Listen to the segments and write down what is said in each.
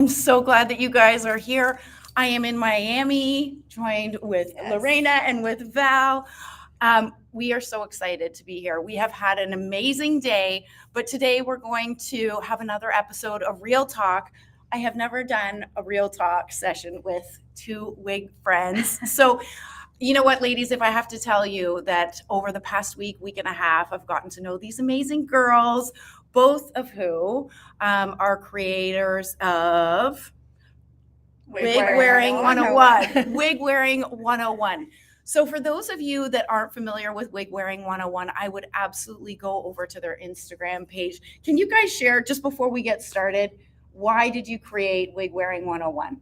I'm so glad that you guys are here. I am in Miami, joined with Lorena and with Val. We are so excited to be here. We have had an amazing day, but today we're going to have another episode of Real Talk. I have never done a Real Talk session with two wig friends. So, you know what, ladies, if I have to tell you that over the past week and a half, I've gotten to know these amazing girls, both of who are creators of Wig Wearing 101. Wig Wearing 101. So for those of you that aren't familiar with Wig Wearing 101, I would absolutely go over to their Instagram page. Can you guys share, just before we get started, why did you create Wig Wearing 101?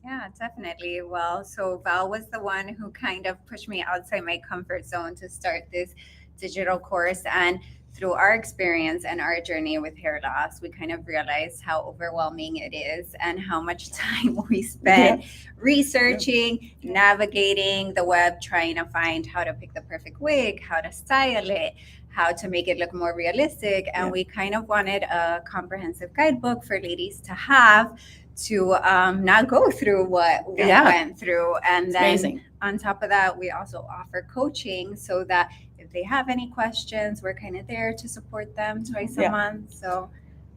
Yeah, definitely. Well, so Val was the one who kind of pushed me outside my comfort zone to start this digital course. And through our experience and our journey with hair loss, we kind of realized how overwhelming it is and how much time we spend researching, navigating the web, trying to find how to pick the perfect wig, how to style it, how to make it look more realistic. And we kind of wanted a comprehensive guidebook for ladies to have to not go through what we went through. And then on top of that, we also offer coaching so that if they have any questions, we're kind of there to support them twice a month. So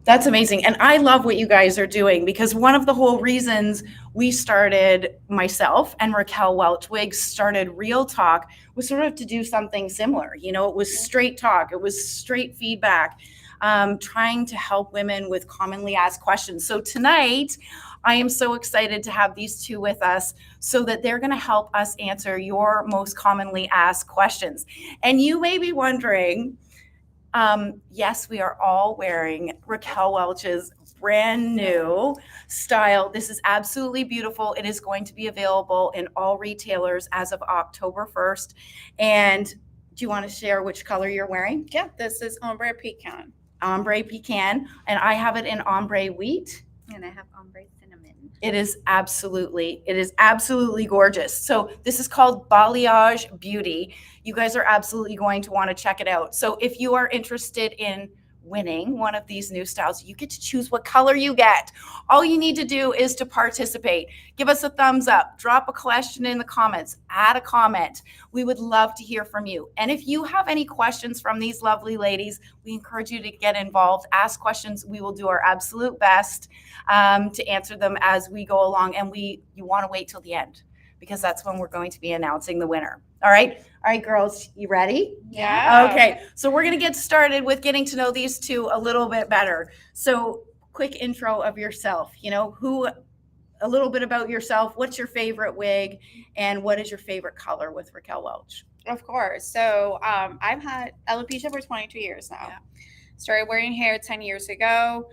that's amazing. And I love what you guys are doing, because one of the whole reasons we started, myself and Raquel Welch Wigs started Real Talk, was sort of to do something similar. You know, it was straight talk, it was straight feedback, trying to help women with commonly asked questions. So tonight, I am so excited to have these two with us so that they're going to help us answer your most commonly asked questions. And you may be wondering, yes, we are all wearing Raquel Welch's brand new style. This is absolutely beautiful. It is going to be available in all retailers as of October 1st. And do you want to share which color you're wearing? Yeah, this is ombre pecan. Ombre pecan, and I have it in ombre wheat. And I have ombre cinnamon. It is absolutely gorgeous. So this is called Balayage Beauty. You guys are absolutely going to want to check it out. So if you are interested in winning one of these new styles, you get to choose what color you get. All you need to do is to participate. Give us a thumbs up, drop a question in the comments, add a comment. We would love to hear from you. And if you have any questions from these lovely ladies, we encourage you to get involved, ask questions. We will do our absolute best to answer them as we go along. And you want to wait till the end, because that's when we're going to be announcing the winner. All right, girls, you ready? Yeah. Okay, so we're going to get started with getting to know these two a little bit better. So quick intro of yourself, a little bit about yourself. What's your favorite wig, and what is your favorite color with Raquel Welch? Of course. So I've had alopecia for 22 years now. Yeah. Started wearing hair 10 years ago.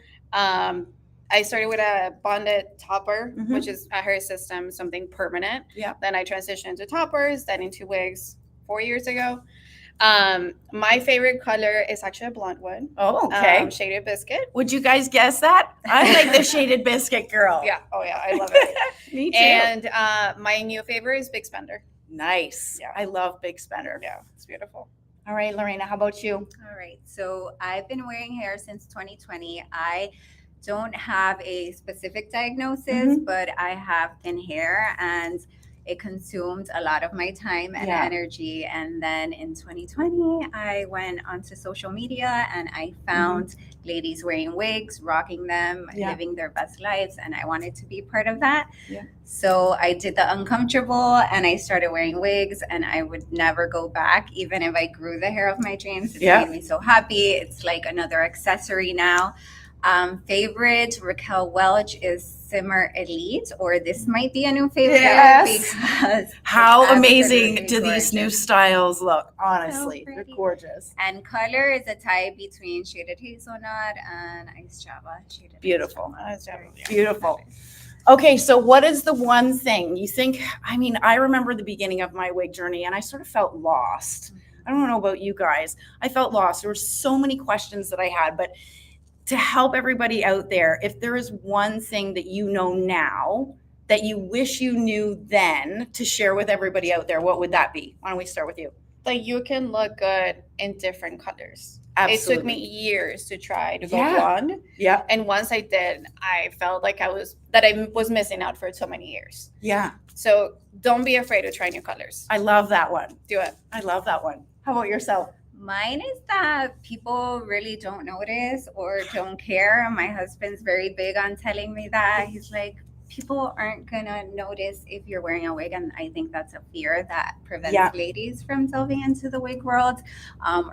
I started with a bonded topper, which is a hair system, something permanent. Yeah. Then I transitioned into toppers, then into wigs 4 years ago. My favorite color is actually a blonde one. Oh, okay. Shaded biscuit. Would you guys guess that? I like the shaded biscuit girl. Yeah. Oh, yeah. I love it. Me too. And my new favorite is big spender. Nice. Yeah. I love big spender. Yeah. It's beautiful. All right, Lorena, how about you? All right. So I've been wearing hair since 2020. I don't have a specific diagnosis, but I have thin hair, and it consumed a lot of my time and energy. And then in 2020, I went onto social media and I found ladies wearing wigs, rocking them, living their best lives. And I wanted to be part of that. Yeah. So I did the uncomfortable and I started wearing wigs, and I would never go back, even if I grew the hair of my dreams. It made me so happy. It's like another accessory now. Favorite Raquel Welch is Simmer Elite, or this might be a new favorite. Because how amazing do these new styles look? Honestly, they're gorgeous. And color is a tie between shaded hazelnut and ice Java. Beautiful. Beautiful. Okay, so what is the one thing you think? I mean, I remember the beginning of my wig journey, and I sort of felt lost. I don't know about you guys. I felt lost. There were so many questions that I had, but to help everybody out there, if there is one thing that you know now that you wish you knew then to share with everybody out there, what would that be? Why don't we start with you? Like, you can look good in different colors. Absolutely. It took me years to try to go Yeah. blonde. Yeah. And once I did, I felt like I was missing out for so many years. Yeah. So don't be afraid to try new colors. I love that one. Do it. I love that one. How about yourself? Mine is that people really don't notice or don't care. My husband's very big on telling me that. He's like, people aren't gonna notice if you're wearing a wig, and I think that's a fear that prevents Yeah. ladies from delving into the wig world,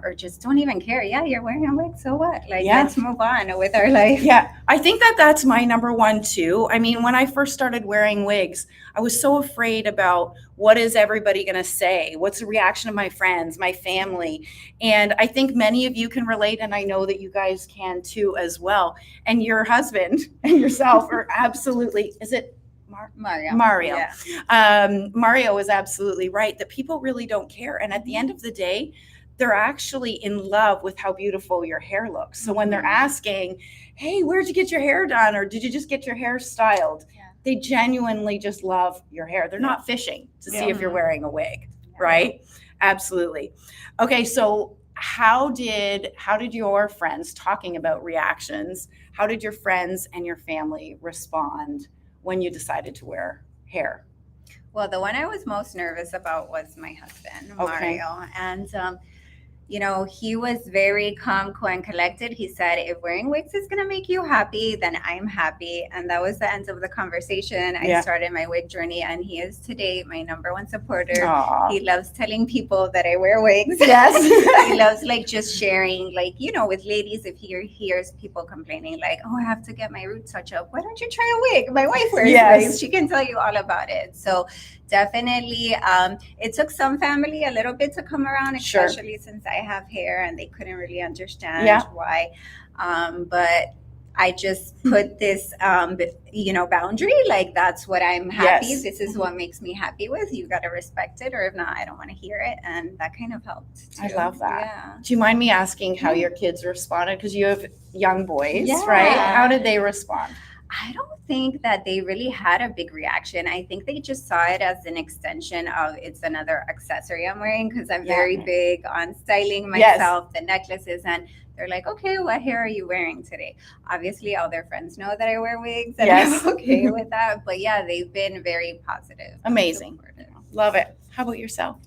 or just don't even care. Yeah, you're wearing a wig, so what? Like, Yeah. let's move on with our life. Yeah, I think that that's my number one too. I mean, when I first started wearing wigs, I was so afraid about what is everybody going to say? What's the reaction of my friends, my family? And I think many of you can relate, and I know that you guys can too as well. And your husband and yourself are absolutely, is it Mario. Mario. Yeah. Mario is absolutely right that people really don't care. And at the end of the day, they're actually in love with how beautiful your hair looks. So when they're asking, hey, where'd you get your hair done? Or did you just get your hair styled? Yeah. They genuinely just love your hair. They're not fishing to see if you're wearing a wig, right? Absolutely. Okay, so how did your friends, talking about reactions, how did your friends and your family respond when you decided to wear hair? Well, the one I was most nervous about was my husband, Okay. Mario. And, he was very calm, cool, and collected. He said, if wearing wigs is going to make you happy, then I'm happy. And that was the end of the conversation. I started my wig journey, and he is today my number one supporter. Aww. He loves telling people that I wear wigs. Yes. He loves just sharing, with ladies, if he hears people complaining oh, I have to get my roots touch up. Why don't you try a wig? My wife wears wigs. She can tell you all about it. So definitely, it took some family a little bit to come around, especially since I have hair and they couldn't really understand why. But I just put this, boundary. That's what I'm happy. Yes. This is what makes me happy with. You got to respect it, or if not, I don't want to hear it. And that kind of helped too. I love that. Yeah. Do you mind me asking how your kids responded? Because you have young boys, Yeah. right? How did they respond? I don't think that they really had a big reaction. I think they just saw it as an extension of it's another accessory I'm wearing, because I'm very big on styling myself, the necklaces, and they're like, okay, what hair are you wearing today? Obviously, all their friends know that I wear wigs, and I'm okay with that. But yeah, they've been very positive. Amazing. Love it. How about yourself?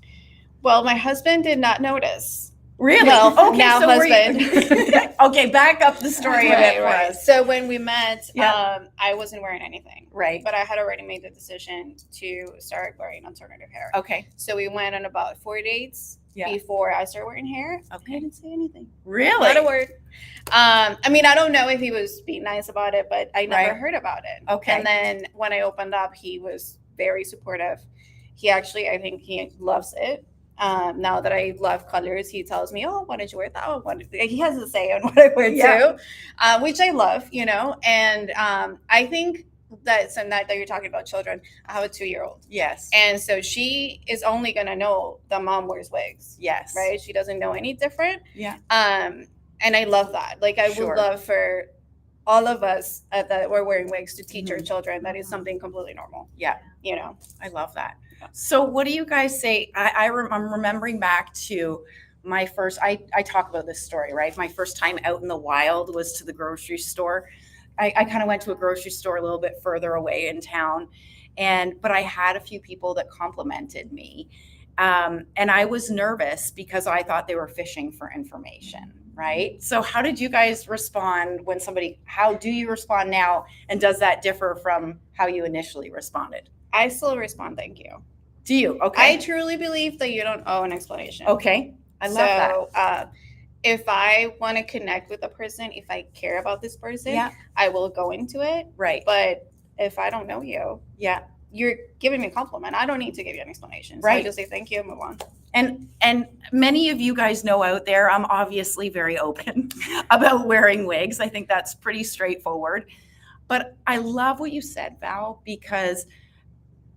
Well, my husband did not notice. Really? Well, okay, now so husband. Okay, back up the story a bit for us. So when we met, I wasn't wearing anything. Right. But I had already made the decision to start wearing alternative hair. Okay. So we went on about 4 dates before I started wearing hair. Okay. I didn't say anything. Really? Not a word. I don't know if he was being nice about it, but I never heard about it. Okay. And then when I opened up, he was very supportive. He actually, I think he loves it. Now that I love colors, he tells me, oh, why don't you wear that? Oh, he has a say on what I wear too, which I love, and I think that you're talking about children. I have a 2-year-old. Yes. And so she is only going to know the mom wears wigs. Yes. Right? She doesn't know any different. Yeah. And I love that. I would love for all of us that we're wearing wigs to teach our children that is something completely normal. Yeah. I love that. So what do you guys say? I'm remembering back to my first, I talk about this story, right? My first time out in the wild was to the grocery store. I kind of went to a grocery store a little bit further away in town. But I had a few people that complimented me. And I was nervous because I thought they were fishing for information, right? So how did you guys respond when how do you respond now? And does that differ from how you initially responded? I still respond, thank you. Do you? Okay. I truly believe that you don't owe an explanation. Okay. I love that. If I want to connect with a person, if I care about this person, I will go into it. Right. But if I don't know you, you're giving me a compliment. I don't need to give you an explanation. So I just say thank you and move on. And many of you guys know out there, I'm obviously very open about wearing wigs. I think that's pretty straightforward. But I love what you said, Val, because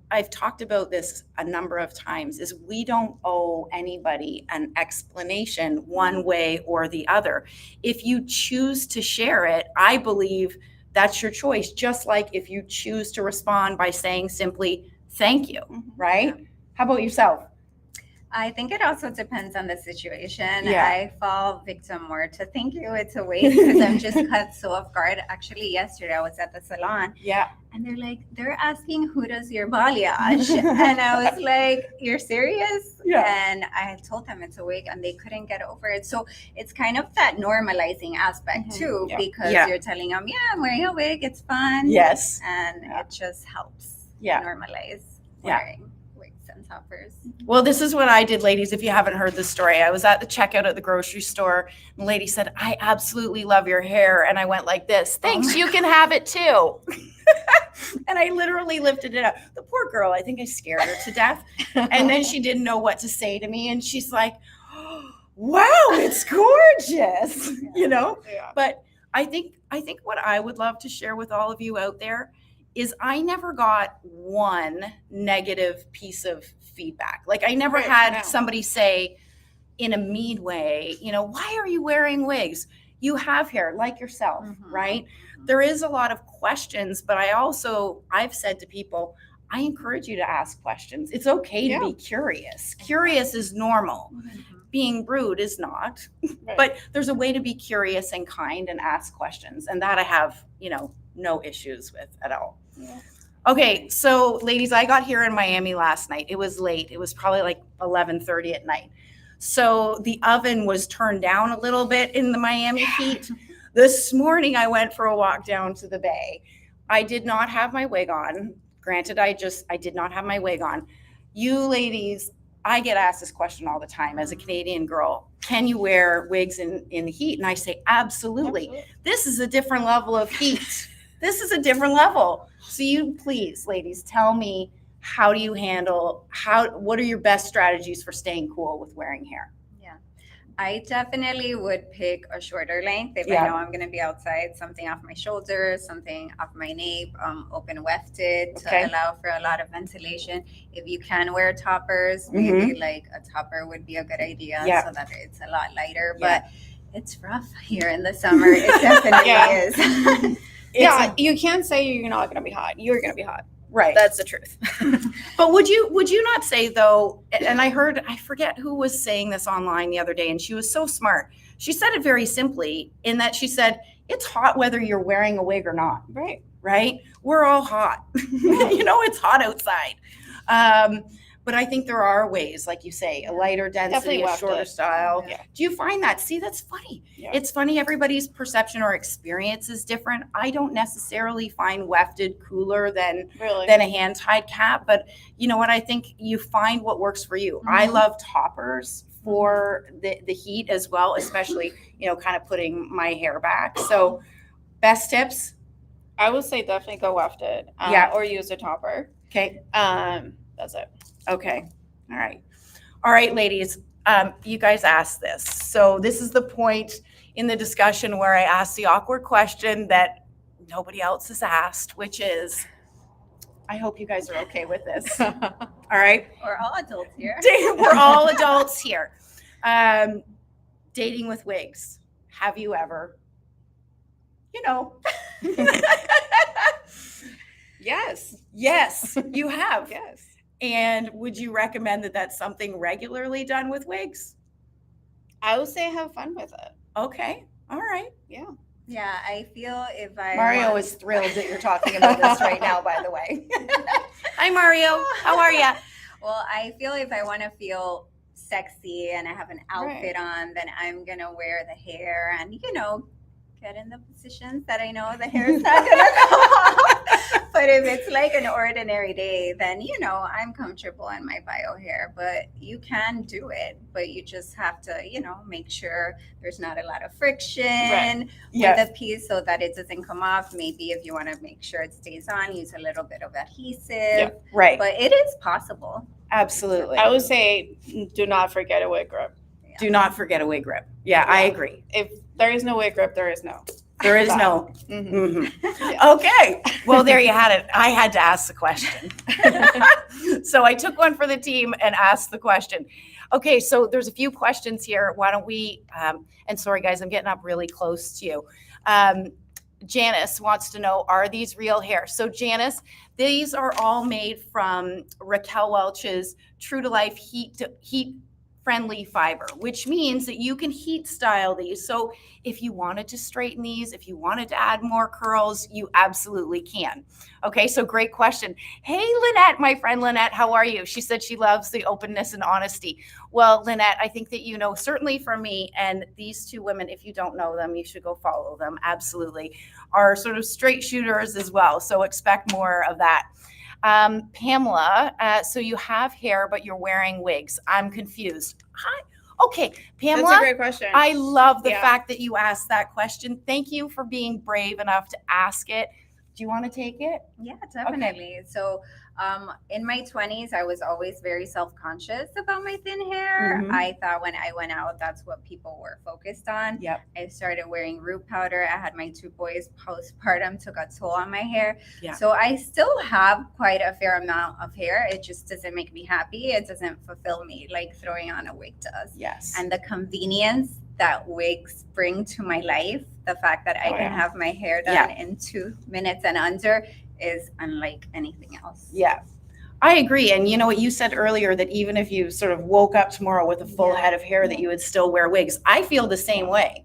I've talked about this a number of times, is we don't owe anybody an explanation one way or the other. If you choose to share it, I believe that's your choice. Just like if you choose to respond by saying simply, thank you, right? How about yourself? I think it also depends on the situation. Yeah. I fall victim more to thank you, it's a wig, because I'm just cut so off guard. Actually, yesterday I was at the salon Yeah. and they're asking who does your balayage, and I was like, "You're serious?" Yeah. And I had told them it's a wig, and they couldn't get over it. So it's kind of that normalizing aspect too, Yeah. because Yeah. you're telling them, "Yeah, I'm wearing a wig. It's fun." Yes. And Yeah. it just helps Yeah. normalize Yeah. wearing wigs and toppers. Well, this is what I did, ladies. If you haven't heard this story, I was at the checkout at the grocery store. And the lady said, "I absolutely love your hair." And I went like this, "Thanks, you can have it too." And I literally lifted it up. The poor girl, I think I scared her to death. And then she didn't know what to say to me. And she's like, "Wow, it's gorgeous." You know? Yeah. But I think what I would love to share with all of you out there is I never got one negative piece of feedback. Like I never Right, had no. somebody say in a mean way, "Why are you wearing wigs? You have hair like yourself," Mhm. right? There is a lot of questions, but I've said to people, I encourage you to ask questions. It's okay to be curious. Curious is normal. Being rude is not. Right. But there's a way to be curious and kind and ask questions. And that I have, no issues with at all. Yeah. Okay, so ladies, I got here in Miami last night. It was late. It was probably like 11:30 at night. So the oven was turned down a little bit in the Miami heat. This morning I went for a walk down to the bay. I did not have my wig on. Granted, I did not have my wig on. You ladies, I get asked this question all the time as a Canadian girl. Can you wear wigs in the heat? And I say, absolutely. This is a different level of heat. This is a different level. So you please, ladies, tell me, how do you handle, what are your best strategies for staying cool with wearing hair? I definitely would pick a shorter length if Yeah. I know I'm going to be outside, something off my shoulders, something off my nape, open wefted Okay. to allow for a lot of ventilation. If you can wear toppers, maybe like a topper would be a good idea Yeah. so that it's a lot lighter. Yeah. But it's rough here in the summer. It definitely is. Yeah, you can't say you're not going to be hot. You're going to be hot. Right. That's the truth. But would you not say though, and I forget who was saying this online the other day, and she was so smart. She said it very simply in that she said, it's hot whether you're wearing a wig or not, Right. right? We're all hot. It's hot outside. But I think there are ways, like you say, a lighter density, Definitely a wefted. shorter style. Yeah. Do you find that? See, that's funny. Yeah. It's funny. Everybody's perception or experience is different. I don't necessarily find wefted cooler than Really. a hand-tied cap, but you know what? I think you find what works for you. I Mhm. love toppers for the heat as well, especially, kind of putting my hair back. So best tips. I would say definitely go wefted. Yeah. Or use a topper. Okay. That's it. Okay. All right, ladies. You guys asked this. So this is the point in the discussion where I ask the awkward question that nobody else has asked, which is, I hope you guys are okay with this. All right. We're all adults here. We're all adults here. Dating with wigs. Have you ever? Yes. Yes, you have. Yes. And would you recommend that that's something regularly done with wigs? I would say have fun with it. Okay. All right. Yeah. Yeah, I feel if I Mario want- is thrilled that you're talking about this right now, by the way. Hi, Mario. How are you? Well, I feel if I want to feel sexy and I have an outfit on, then I'm going to wear the hair and, get in the positions that I know the hair is not going to come off. But if it's like an ordinary day, then, I'm comfortable in my bio hair. But you can do it, but you just have to, make sure there's not a lot of friction Yes. with the piece so that it doesn't come off. Maybe if you want to make sure it stays on, use a little bit of adhesive. Right. But it is possible. Absolutely. I would say do not forget a wig grip. Do not forget a wig grip. Yeah, I agree. If there is no wig grip, there is no. There is no. Mhm. Mhm. Okay. Well, there you had it. I had to ask the question. So I took one for the team and asked the question. Okay, so there's a few questions here. Why don't we, and sorry guys, I'm getting up really close to you. Janice wants to know, are these real hair? So Janice, these are all made from Raquel Welch's True to Life heat friendly fiber, which means that you can heat style these. So if you wanted to straighten these, if you wanted to add more curls, you absolutely can. Okay, so great question. Hey, Lynette, my friend Lynette, how are you? She said she loves the openness and honesty. Well, Lynette, I think that you know, certainly for me, and these two women, if you don't know them, you should go follow them, absolutely, are sort of straight shooters as well. So expect more of that. Pamela, so you have hair, but you're wearing wigs. I'm confused. Hi. Okay, Pamela. That's a great question. I love the fact that you asked that question. Thank you for being brave enough to ask it. Do you want to take it? Yeah, definitely. Okay. So in my 20s, I was always very self-conscious about my thin hair. Mhm. I thought when I went out, that's what people were focused on. Yep. I started wearing root powder. I had my 2 boys postpartum, took a toll on my hair. Yeah. So I still have quite a fair amount of hair. It just doesn't make me happy. It doesn't fulfill me like throwing on a wig does. Yes. And the convenience that wigs bring to my life, the fact that I can have my hair done in 2 minutes and under, is unlike anything else. Yeah, I agree. And you know what you said earlier, that even if you sort of woke up tomorrow with a full head of hair, that you would still wear wigs. I feel the same way.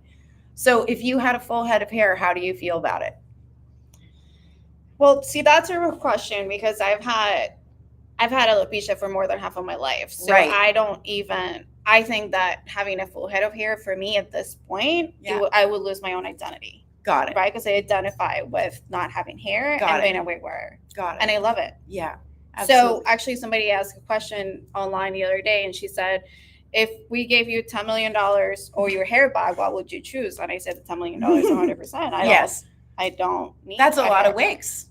So if you had a full head of hair, how do you feel about it? Well, see, that's a real question, because I've had alopecia for more than half of my life. So Right. I think that having a full head of hair for me at this point, I would lose my own identity. Got it. Right? Because I identify with not having hair and being a wig wearer. Got it. And I love it. Yeah. Absolutely. So actually somebody asked a question online the other day, and she said, if we gave you $10 million or your hair back, what would you choose? And I said $10 million 100%. I don't need That's a lot of wigs.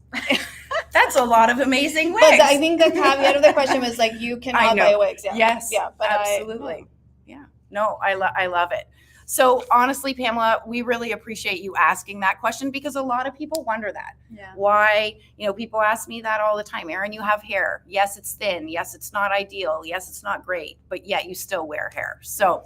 That's a lot of amazing wigs. But I think the caveat of the question was like, you cannot buy wigs. Yeah. Yes. Yeah. But absolutely. Yeah. No, I love it. So honestly, Pamela, we really appreciate you asking that question, because a lot of people wonder that. Yeah. Why, people ask me that all the time. Erynn, you have hair. Yes, it's thin. Yes, it's not ideal. Yes, it's not great, but yet you still wear hair. So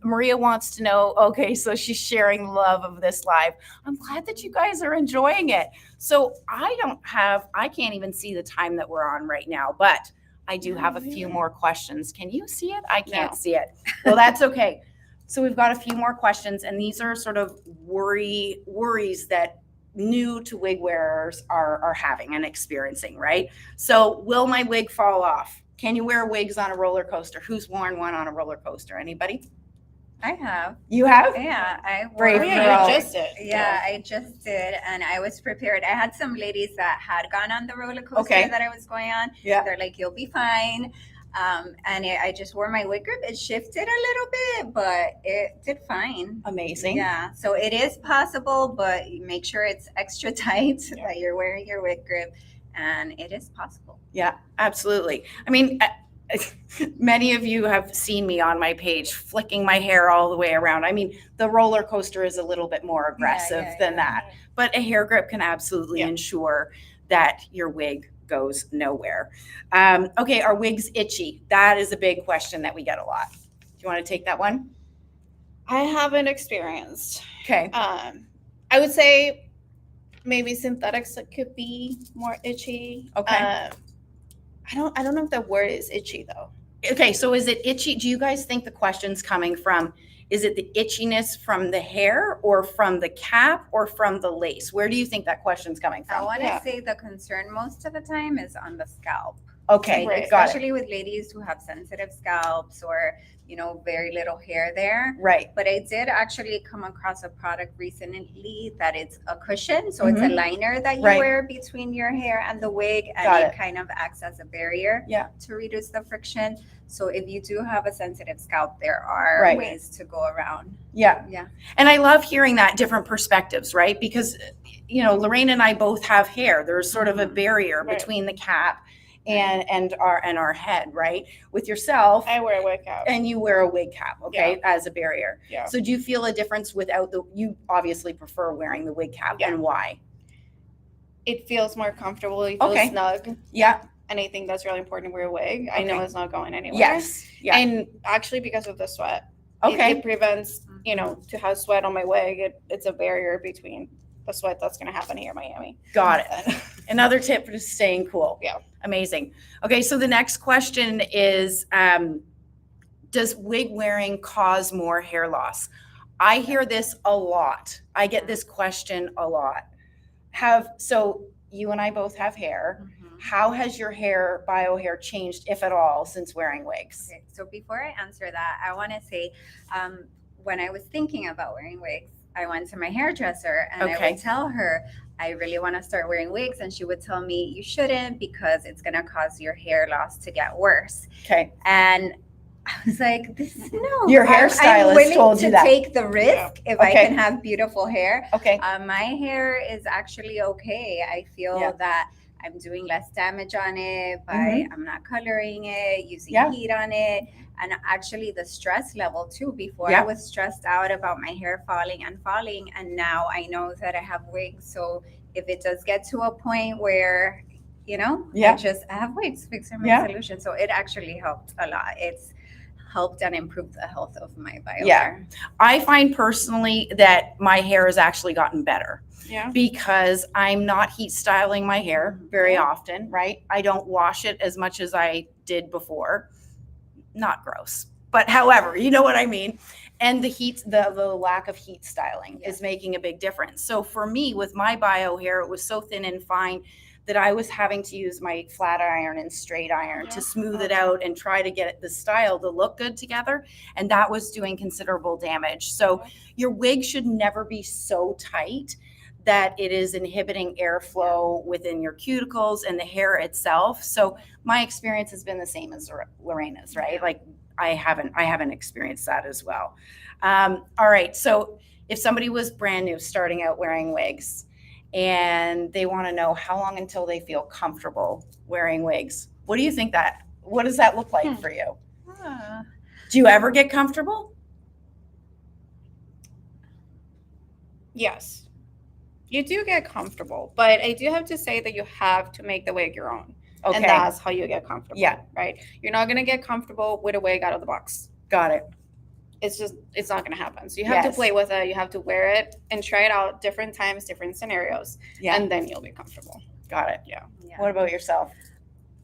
Maria wants to know, okay, so she's sharing love of this live. I'm glad that you guys are enjoying it. So I can't even see the time that we're on right now, but I do have a few more questions. Can you see it? I can't see it. Well, that's okay. So we've got a few more questions, and these are sort of worries that new to wig wearers are having and experiencing, right? So will my wig fall off? Can you wear wigs on a roller coaster? Who's worn one on a roller coaster? Anybody? I have. You have? Yeah, I Brave wore. girl. You just did. Yeah, I just did, and I was prepared. I had some ladies that had gone on the roller coaster that I was going on. Yeah. They're like, "You'll be fine." I just wore my wig grip. It shifted a little bit, but it did fine. Amazing. Yeah, so it is possible, but make sure it's extra tight that you're wearing your wig grip, and it is possible. Yeah, absolutely. I mean, many of you have seen me on my page flicking my hair all the way around. I mean, the roller coaster is a little bit more aggressive than that, but a hair grip can absolutely ensure that your wig goes nowhere. Okay, are wigs itchy? That is a big question that we get a lot. Do you want to take that one? I haven't experienced. Okay. I would say maybe synthetics that could be more itchy. Okay. I don't know if the word is itchy though. Okay, so is it itchy? Do you guys think the question's coming from, is it the itchiness from the hair or from the cap or from the lace? Where do you think that question's coming I from? want to say the concern most of the time is on the scalp. Okay, Like, got it. especially with ladies who have sensitive scalps or very little hair there. Right. But I did actually come across a product recently that it's a cushion. So it's a liner that you wear between your hair and the wig, and it kind of acts as a barrier to reduce the friction. So if you do have a sensitive scalp, there are ways to go around. Yeah. Yeah. And I love hearing that different perspectives, right? Because, Lorena and I both have hair. There's sort of a barrier between the cap and our head, right? With yourself, I wear a wig cap. and you wear a wig cap, okay, as a barrier. Yeah. So do you feel a difference without you obviously prefer wearing the wig cap, and why? It feels more comfortable. It feels snug. Yeah. And I think that's really important to wear a wig. I know it's not going anywhere. Yes. Yeah. And actually because of the sweat. Okay. It prevents, to have sweat on my wig. It's a barrier between the sweat that's going to happen here in Miami. Got it. Another tip for staying cool. Yeah. Amazing. Okay, so the next question is, does wig wearing cause more hair loss? I hear this a lot. I get this question a lot. So you and I both have hair. How has your bio hair changed, if at all, since wearing wigs? Okay, so before I answer that, I want to say, when I was thinking about wearing wigs, I went to my hairdresser and I would tell her, I really want to start wearing wigs. And she would tell me, you shouldn't, because it's going to cause your hair loss to get worse. Okay. And I was like, no. Your hairstylist I'm willing told you to that. take the risk if I can have beautiful hair. Okay. My hair is actually okay. I feel that I'm doing less damage on it by I'm not coloring it, using heat on it. And actually the stress level too, before I was stressed out about my hair falling, and now I know that I have wigs. So if it does get to a point where, I have wigs, wigs are my solution. So it actually helped a lot. It's helped and improved the health of my bio hair. I find personally that my hair has actually gotten better. Yeah. Because I'm not heat styling my hair very often, right? I don't wash it as much as I did before. Not gross, but however, you know what I mean? And the lack of heat styling is making a big difference. So for me, with my bio hair, it was so thin and fine that I was having to use my flat iron and straight iron to smooth it out and try to get the style to look good together. And that was doing considerable damage. So your wig should never be so tight that it is inhibiting airflow within your cuticles and the hair itself. So my experience has been the same as Lorena's, right? Like I haven't experienced that as well. All right. So if somebody was brand new starting out wearing wigs and they want to know how long until they feel comfortable wearing wigs, what does that look like for you? Do you ever get comfortable? Yes. You do get comfortable, but I do have to say that you have to make the wig your own. Okay. And that's how you get comfortable. Yeah. Right? You're not going to get comfortable with a wig out of the box. Got it. It's not going to happen. So you have to play with it. You have to wear it and try it out different times, different scenarios. Yeah. And then you'll be comfortable. Got it. Yeah. What about yourself?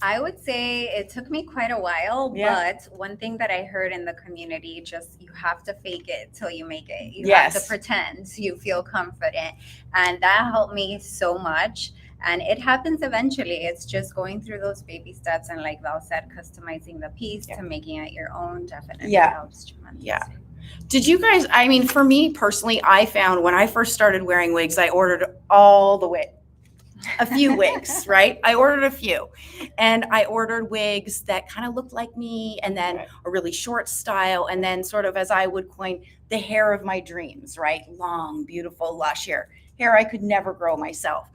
I would say it took me quite a while, but one thing that I heard in the community, you have to fake it till you make it. You have to pretend you feel confident. And that helped me so much. And it happens eventually. It's just going through those baby steps. And like Val said, customizing the piece to making it your own definitely helps tremendously. Yeah. Did you guys, for me personally, I found when I first started wearing wigs, I ordered a few wigs, right? I ordered a few, and I ordered wigs that kind of looked like me, and then a really short style, and then sort of, as I would coin, the hair of my dreams, right? Long, beautiful, lush hair I could never grow myself.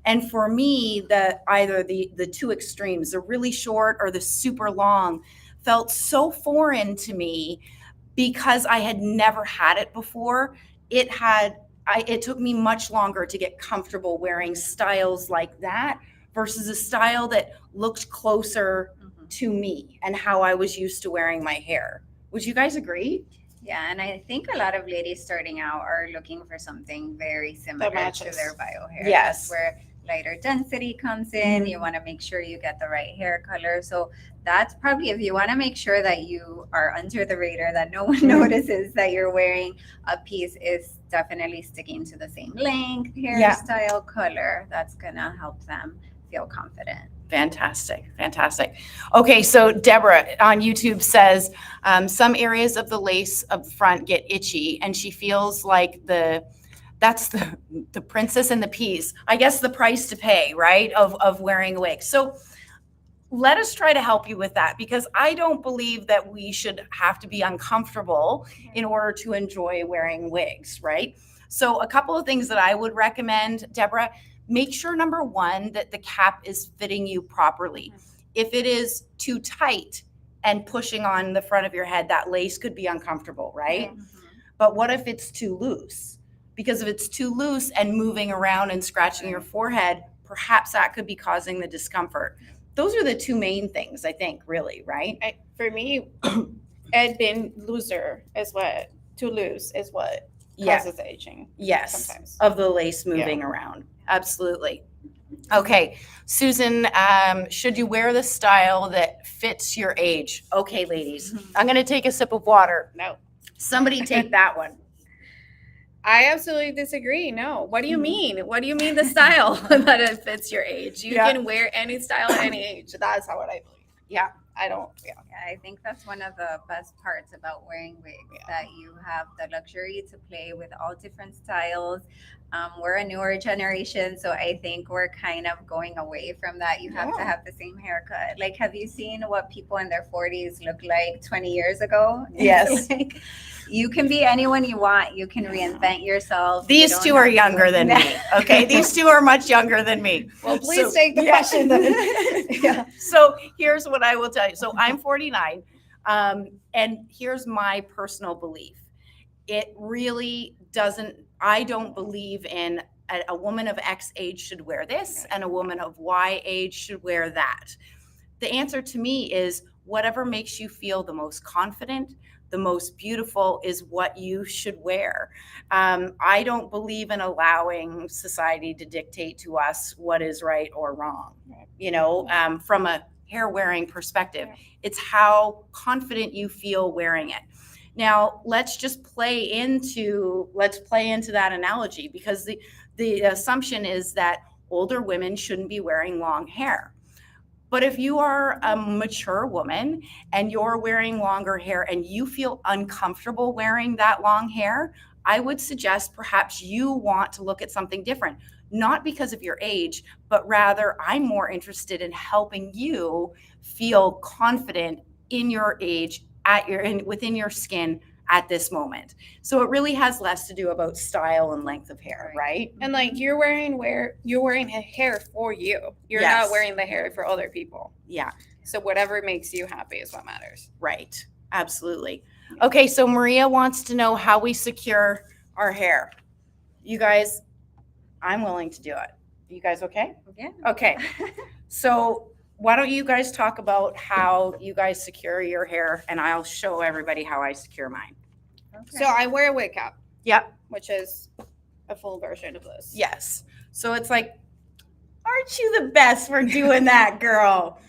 And for me, either the two extremes, the really short or the super long, felt so foreign to me because I had never had it before. It took me much longer to get comfortable wearing styles like that versus a style that looked closer to me and how I was used to wearing my hair. Would you guys agree? Yeah, and I think a lot of ladies starting out are looking for something very similar to their bio hair. Yes. That's where lighter density comes in. You want to make sure you get the right hair color. So that's probably, if you want to make sure that you are under the radar, that no one notices that you're wearing a piece, is definitely sticking to the same length, hairstyle, color. That's going to help them feel confident. Fantastic. Okay, so Deborah on YouTube says some areas of the lace up front get itchy, and she feels like that's the princess and the peas. I guess the price to pay, right, of wearing a wig. So let us try to help you with that, because I don't believe that we should have to be uncomfortable in order to enjoy wearing wigs, right? So a couple of things that I would recommend, Deborah: make sure, number one, that the cap is fitting you properly. If it is too tight and pushing on the front of your head, that lace could be uncomfortable, right? But what if it's too loose? Because if it's too loose and moving around and scratching your forehead, perhaps that could be causing the discomfort. Those are the two main things, I think, really, right? For me, it being looser is what, too loose is what Yeah. causes aging. Yes. Sometimes. Of the lace moving around. Absolutely. Okay, Susan, should you wear the style that fits your age? Okay, ladies, I'm going to take a sip of water. No. Somebody take that one. I absolutely disagree. No. What do you Mhm. mean? What do you mean the style that it fits your age? You Yeah. can wear any style at any age. That's how what I believe. Yeah. I don't. Yeah. Yeah, I think that's one of the best parts about wearing wigs, that you have the luxury to play with all different styles. We're a newer generation, so I think we're kind of going away from that. You have to Yeah. have the same haircut. Like, have you seen what people in their 40s look like 20 years ago? Yes. It's like, you can be anyone you want. You can reinvent yourself. You These don't two are have to- younger than me. Okay, these two are much younger than me. Well, please So- take the yeah. question then. Yeah. So here's what I will tell you. So I'm 49, and here's my personal belief. It really doesn't, I don't believe in a woman of X age should wear this and a woman of Y age should wear that. The answer to me is whatever makes you feel the most confident, the most beautiful is what you should wear. I don't believe in allowing society to dictate to us what is right or wrong. You know, from a hair wearing perspective, it's how confident you feel wearing it. Now, let's play into that analogy, because the assumption is that older women shouldn't be wearing long hair. But if you are a mature woman and you're wearing longer hair and you feel uncomfortable wearing that long hair, I would suggest perhaps you want to look at something different, not because of your age, but rather I'm more interested in helping you feel confident in your age, within your skin at this moment. So it really has less to do about style and length of hair, right? And like you're wearing hair for you. You're Yes. not wearing the hair for other people. Yeah, So whatever makes you happy is what matters. right. Absolutely. Okay, so Maria wants to know how we secure our hair. You guys, I'm willing to do it. You guys okay? Yeah. Okay. So why don't you guys talk about how you guys secure your hair, and I'll show everybody how I secure mine. So I wear a wig cap. Yep. Which is a full version of this. Yes. So it's like, aren't you the best for doing that, girl?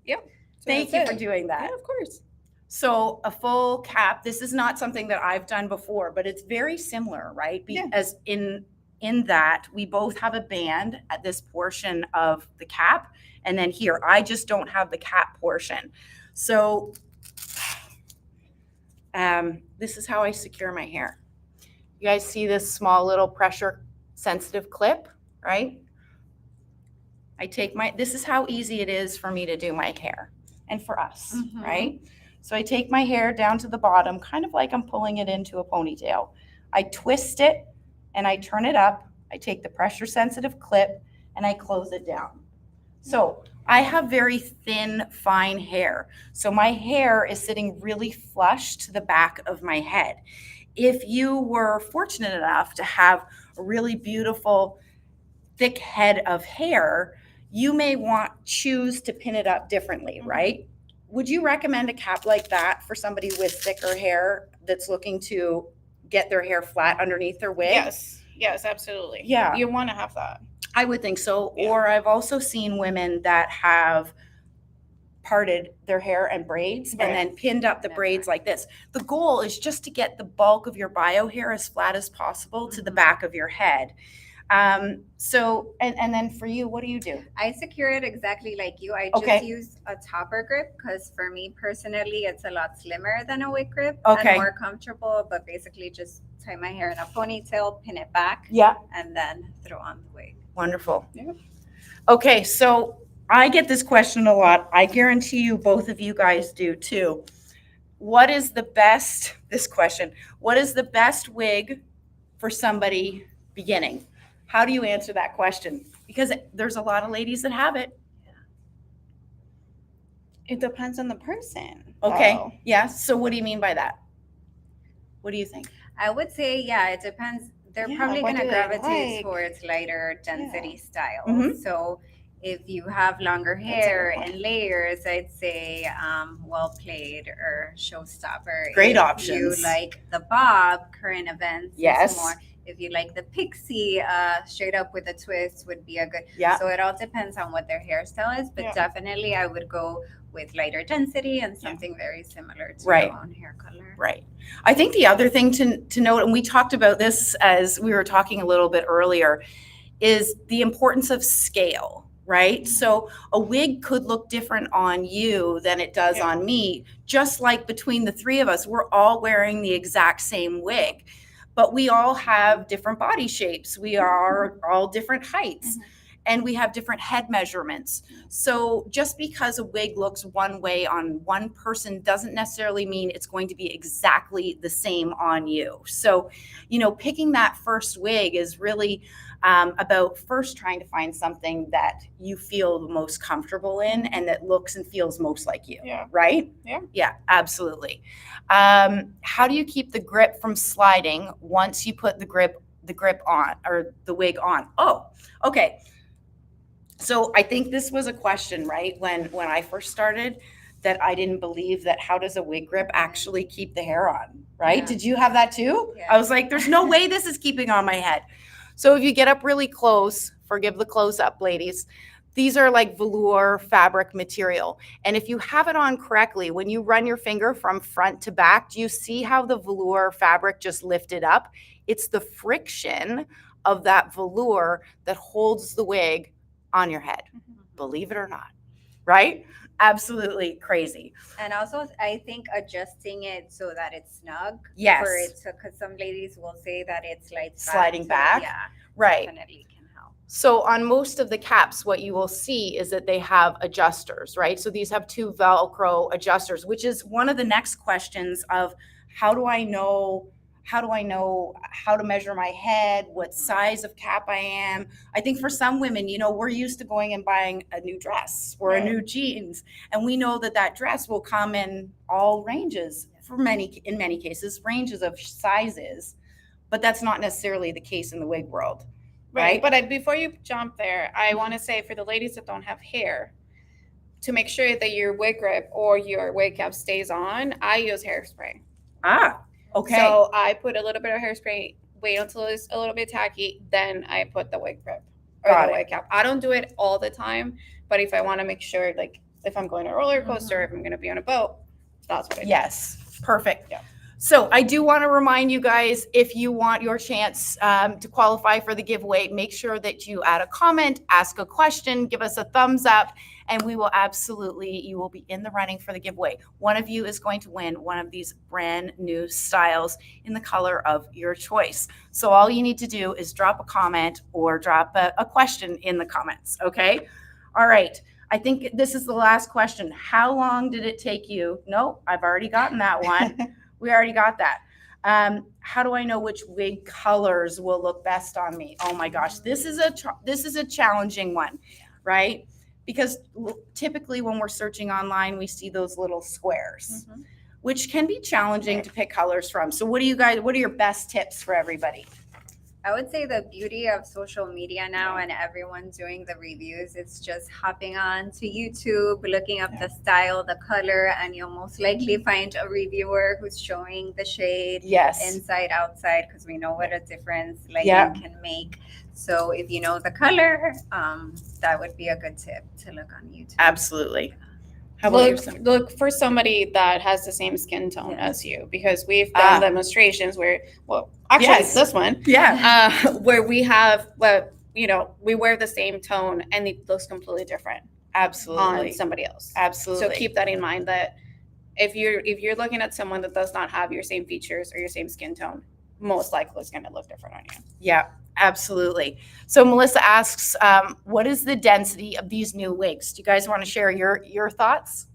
Yep. So Thank you that's for it. doing that. Yeah, of course. So a full cap, this is not something that I've done before, but it's very similar, right? Yeah. As in that we both have a band at this portion of the cap. And then here, I just don't have the cap portion. So this is how I secure my hair. You guys see this small little pressure sensitive clip, right? This is how easy it is for me to do my hair and for us, Mhm. right? So I take my hair down to the bottom, kind of like I'm pulling it into a ponytail. I twist it and I turn it up. I take the pressure sensitive clip and I close it down. So I have very thin, fine hair. So my hair is sitting really flush to the back of my head. If you were fortunate enough to have a really beautiful, thick head of hair, you may choose to pin it up differently, right? Would you recommend a cap like that for somebody with thicker hair that's looking to get their hair flat underneath their wig? Yes, absolutely. Yeah. You want to have that. I would think so. Yeah. Or I've also seen women that have parted their hair and braids Right. and then pinned up the Never. braids like this. The goal is just to get the bulk of your bio hair as flat as possible to the Mhm. back of your head. So, and then for you, what do you do? I secure it exactly like you. I Okay. just use a topper grip because for me personally, it's a lot slimmer than a wig grip Okay. and more comfortable. But basically, just tie my hair in a ponytail, pin it back, Yeah. and then throw on the wig. Wonderful. Yeah. Okay, so I get this question a lot. I guarantee you both of you guys do too. What is the best wig for somebody beginning? How do you answer that question? Because there's a lot of ladies that have it. It depends on the person. Okay. though. Yeah. So what do you mean by that? What do you think? I would say, yeah, it depends. They're Yeah, probably what going to do they gravitate like? towards lighter density styles. Mhm. So If you have longer That's a good hair point. and layers, I'd say well played or showstopper. Great If options. you like the bob, current events, Yes. is more. If you like the pixie, straight up with a twist would be a good. Yeah. So it all depends on what their hairstyle is, but Yeah. definitely I would go with lighter density and something very similar to Right. your own hair color. Right. I think the other thing to note, and we talked about this as we were talking a little bit earlier, is the importance of scale, right? So a wig could look different on you than it does Yeah. on me, just like between the three of us, we're all wearing the exact same wig, but we all have different body shapes. We are all different heights. And we have different head measurements. So just because a wig looks one way on one person doesn't necessarily mean it's going to be exactly the same on you. So, you know, picking that first wig is really about first trying to find something that you feel the most comfortable in and that looks and feels most like you. Yeah. Right? Yeah. Yeah, absolutely. How do you keep the grip from sliding once you put the grip on, or the wig on? Oh, okay. So I think this was a question, right? When I first started, that I didn't believe that how does a wig grip actually keep the hair on, right? Yeah. Did you have that too? Yeah. I was like, there's no way this is keeping on my head. So if you get up really close, forgive the close up, ladies, these are like velour fabric material. And if you have it on correctly, when you run your finger from front to back, do you see how the velour fabric just lifted up? It's the friction of that velour that holds the wig on your head, believe it or not, right? Absolutely crazy. And also, I think adjusting it so that it's snug. Yes. For it to, because some ladies will say that it's like Sliding back. Yeah. Right. Definitely can help. So on most of the caps, what you will see is that they have adjusters, right? So these have two Velcro adjusters, which is one of the next questions of how do I know how to measure my head, what size of cap I am. I think for some women, you know, we're used to going and buying a new dress or a new jeans, and we know that that dress will come in all ranges, in many cases, ranges of sizes, but that's not necessarily the case in the wig world. Right. But before you jump there, I want to say for the ladies that don't have hair, to make sure that your wig grip or your wig cap stays on, I use hairspray. Ah, okay. So I put a little bit of hairspray, wait until it's a little bit tacky, then I put the wig grip or Got the it. wig cap. I don't do it all the time, but if I want to make sure, like if I'm going to a roller coaster, if I'm going to be on a boat, that's what I do. Yes, perfect. Yeah. So I do want to remind you guys, if you want your chance to qualify for the giveaway, make sure that you add a comment, ask a question, give us a thumbs up, and we will you will be in the running for the giveaway. One of you is going to win one of these brand new styles in the color of your choice. So all you need to do is drop a comment or drop a question in the comments, okay? All right. I think this is the last question. How long did it take you? No, I've already gotten that one. We already got that. How do I know which wig colors will look best on me? Oh my gosh, this is a challenging one, right? Because typically when we're searching online, we see those little squares, which can be challenging to pick colors from. So what are your best tips for everybody? I would say the beauty of social media now and everyone doing the reviews, it's just hopping on to YouTube, looking up the style, the color, and you'll most likely find a reviewer who's showing the shade inside, outside, because we know what a difference lighting can make. So if you know the color, that would be a good tip to look on YouTube. Absolutely. How about look for somebody that has the same skin tone as you, because we've done demonstrations where, it's this one, where we have, we wear the same tone and it looks completely different. Absolutely. On somebody else. Absolutely. So keep that in mind, that if you're looking at someone that does not have your same features or your same skin tone, most likely it's going to look different on you. Yeah. Absolutely. So Melissa asks, what is the density of these new wigs? Do you guys want to share your thoughts?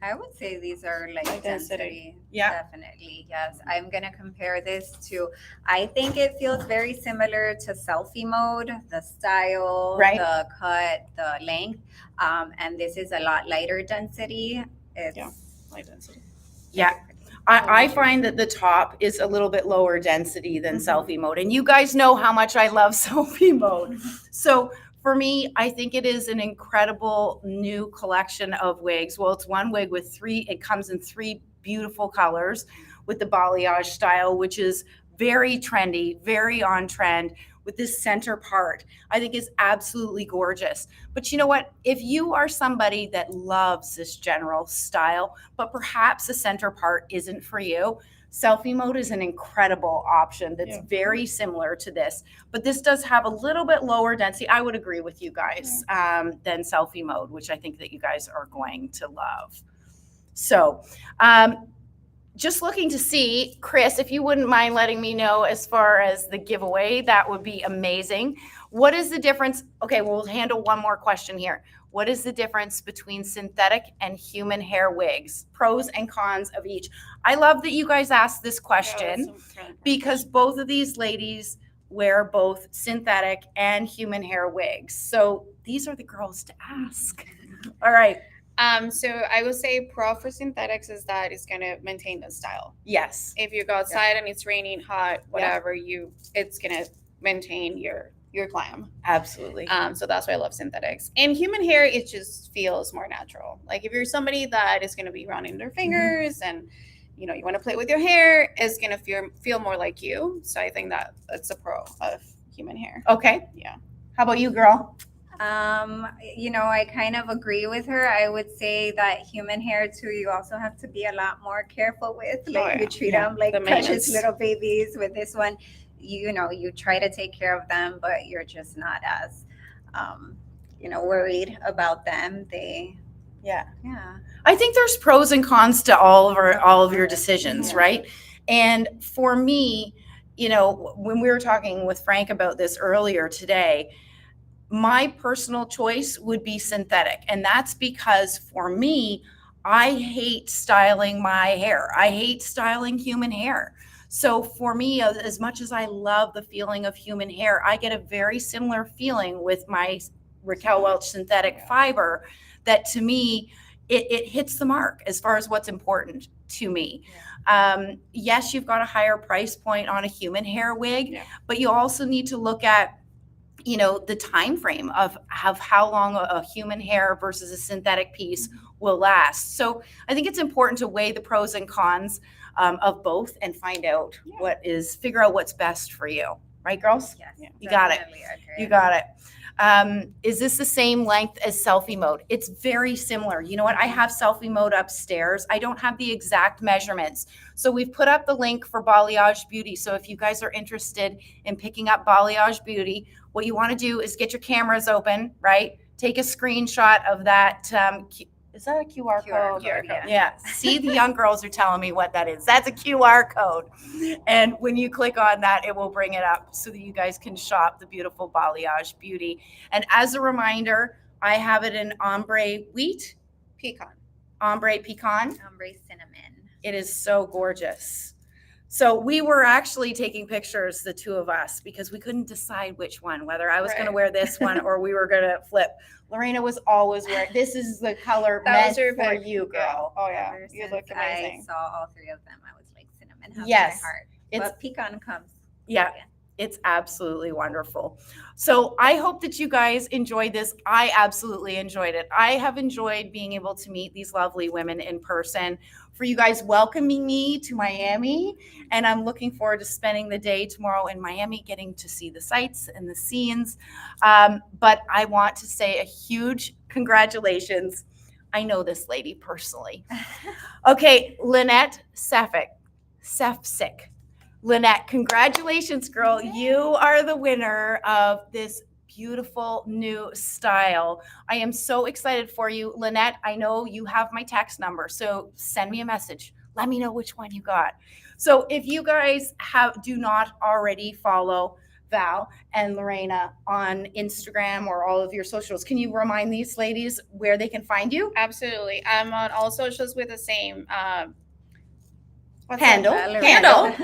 I would say these are like density. Yeah. Definitely. Yes. I'm going to compare this to, I think it feels very similar to selfie mode, the style, the cut, the length. And this is a lot lighter density. Light density. Yeah. I find that the top is a little bit lower density than selfie mode. And you guys know how much I love selfie mode. So For me, I think it is an incredible new collection of wigs. Well, it's one wig with it comes in 3 beautiful colors with the balayage style, which is very trendy, very on trend with this center part. I think is absolutely gorgeous. But you know what? If you are somebody that loves this general style, but perhaps the center part isn't for you, selfie mode is an incredible option that's very similar to this. But this does have a little bit lower density. I would agree with you guys than selfie mode, which I think that you guys are going to love. So, just looking to see, Chris, if you wouldn't mind letting me know as far as the giveaway, that would be amazing. What is the difference? Okay, we'll handle one more question here. What is the difference between synthetic and human hair wigs? Pros and cons of each. I love that you guys asked this question because both of these ladies wear both synthetic and human hair wigs. So these are the girls to ask. All right. So I would say pro for synthetics is that it's gonna maintain the style. Yes. If you go outside and it's raining, hot, whatever, it's gonna maintain your glam. Absolutely. So that's why I love synthetics. And human hair, it just feels more natural. Like if you're somebody that is gonna be running their fingers and you want to play with your hair, it's gonna feel more like you. So I think that's a pro of human hair. Okay. Yeah. How about you, girl? I kind of agree with her. I would say that human hair too, you also have to be a lot more careful with. Like you treat them like precious little babies. With this one, you try to take care of them, but you're just not as, worried about them. Yeah. I think there's pros and cons to all of your decisions, right? And for me, when we were talking with Frank about this earlier today, my personal choice would be synthetic. And that's because for me, I hate styling my hair. I hate styling human hair. So for me, as much as I love the feeling of human hair, I get a very similar feeling with my Raquel Welch synthetic fiber that to me, it hits the mark as far as what's important to me. Yes, you've got a higher price point on a human hair wig, but you also need to look at the time frame of how long a human hair versus a synthetic piece will last. So I think it's important to weigh the pros and cons of both and find out figure out what's best for you. Right, girls? Yes. You got it. You got it. Is this the same length as selfie mode? It's very similar. You know what? I have selfie mode upstairs. I don't have the exact measurements. So we've put up the link for Balayage Beauty. So if you guys are interested in picking up Balayage Beauty, what you want to do is get your cameras open, right? Take a screenshot of that. Is that a QR code? QR code. Yeah. See, the young girls are telling me what that is. That's a QR code. And when you click on that, it will bring it up so that you guys can shop the beautiful Balayage Beauty. And as a reminder, I have it in ombre wheat, ombre pecan. Ombre cinnamon. It is so gorgeous. So we were actually taking pictures, the two of us, because we couldn't decide which one, whether I was going to wear this one or we were going to flip. Lorena was always wearing, this is the color meant for you, girl. Oh yeah, you look amazing. I saw all 3 of them. I was like, cinnamon has my heart. But pecan comes. Yeah. It's absolutely wonderful. So I hope that you guys enjoyed this. I absolutely enjoyed it. I have enjoyed being able to meet these lovely women in person, for you guys welcoming me to Miami. And I'm looking forward to spending the day tomorrow in Miami, getting to see the sights and the scenes. But I want to say a huge congratulations. I know this lady personally. Okay, Lynette Sefcik. Lynette, congratulations, girl. You are the winner of this beautiful new style. I am so excited for you. Lynette, I know you have my text number, so send me a message. Let me know which one you got. So if you guys do not already follow Val and Lorena on Instagram or all of your socials, can you remind these ladies where they can find you? Absolutely. I'm on all socials with the same handle.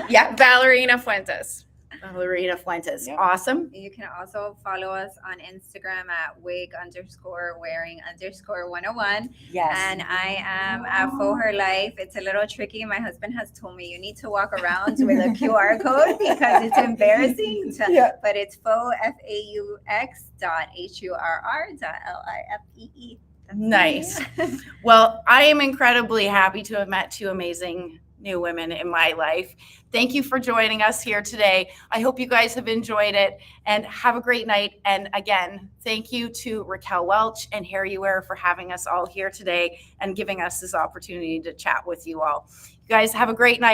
Yeah. Valerina Fuentes. Lorena Fuentes. Yep. Awesome. You can also follow us on Instagram at wig_wearing_101. Yes. And I am at Faux Her Life. It's a little tricky. My husband has told me you need to walk around with a QR code because it's embarrassing. Yeah. But it's faux FAUX.HURR.LIFEE. Nice. Well, I am incredibly happy to have met two amazing new women in my life. Thank you for joining us here today. I hope you guys have enjoyed it and have a great night. And again, thank you to Raquel Welch and Erynn Real for having us all here today and giving us this opportunity to chat with you all. You guys have a great night.